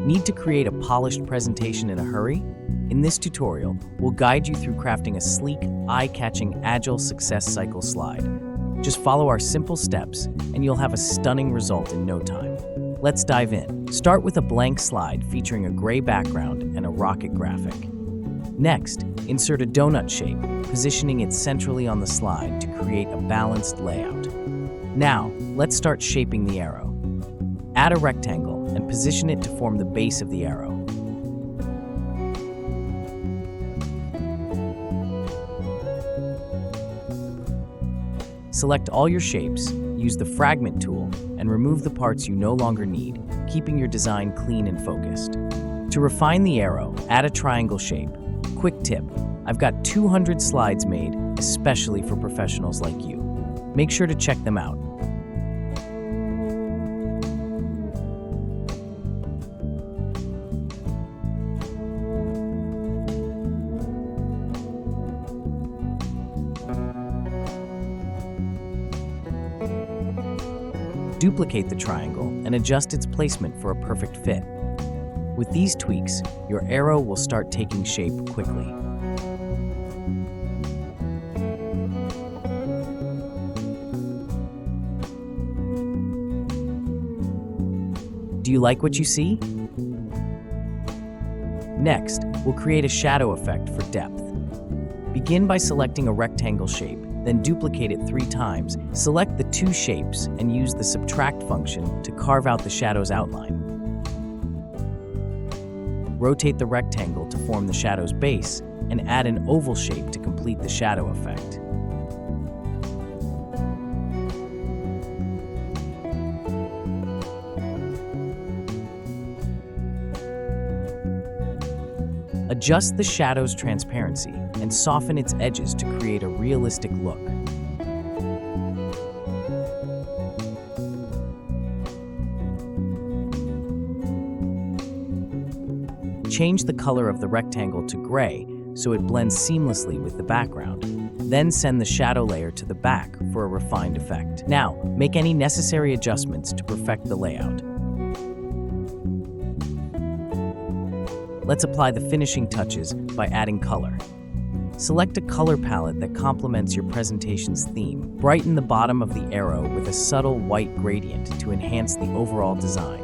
Need to create a polished presentation in a hurry? In this tutorial, we'll guide you through crafting a sleek, eye-catching, agile success cycle slide. Just follow our simple steps, and you'll have a stunning result in no time. Let's dive in. Start with a blank slide featuring a gray background and a rocket graphic. Next, insert a donut shape, positioning it centrally on the slide to create a balanced layout. Now, let's start shaping the arrow. Add a rectangle and position it to form the base of the arrow. Select all your shapes, use the fragment tool, and remove the parts you no longer need, keeping your design clean and focused. To refine the arrow, add a triangle shape. Quick tip, I've got 200 slides made, especially for professionals like you. Make sure to check them out. Duplicate the triangle and adjust its placement for a perfect fit. With these tweaks, your arrow will start taking shape quickly. Do you like what you see? Next, we'll create a shadow effect for depth. Begin by selecting a rectangle shape, then duplicate it 3 times. Select the 2 shapes and use the subtract function to carve out the shadow's outline. Rotate the rectangle to form the shadow's base and add an oval shape to complete the shadow effect. Adjust the shadow's transparency and soften its edges to create a realistic look. Change the color of the rectangle to gray so it blends seamlessly with the background. Then send the shadow layer to the back for a refined effect. Now, make any necessary adjustments to perfect the layout. Let's apply the finishing touches by adding color. Select a color palette that complements your presentation's theme. Brighten the bottom of the arrow with a subtle white gradient to enhance the overall design.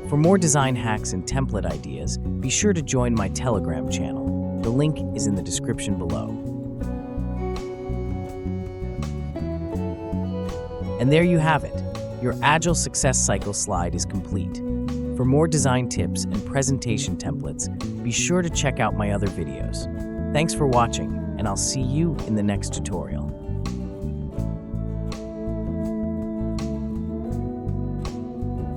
For more design hacks and template ideas, be sure to join my Telegram channel. The link is in the description below. And there you have it. Your Agile Success Cycle slide is complete. For more design tips and presentation templates, be sure to check out my other videos. Thanks for watching, and I'll see you in the next tutorial.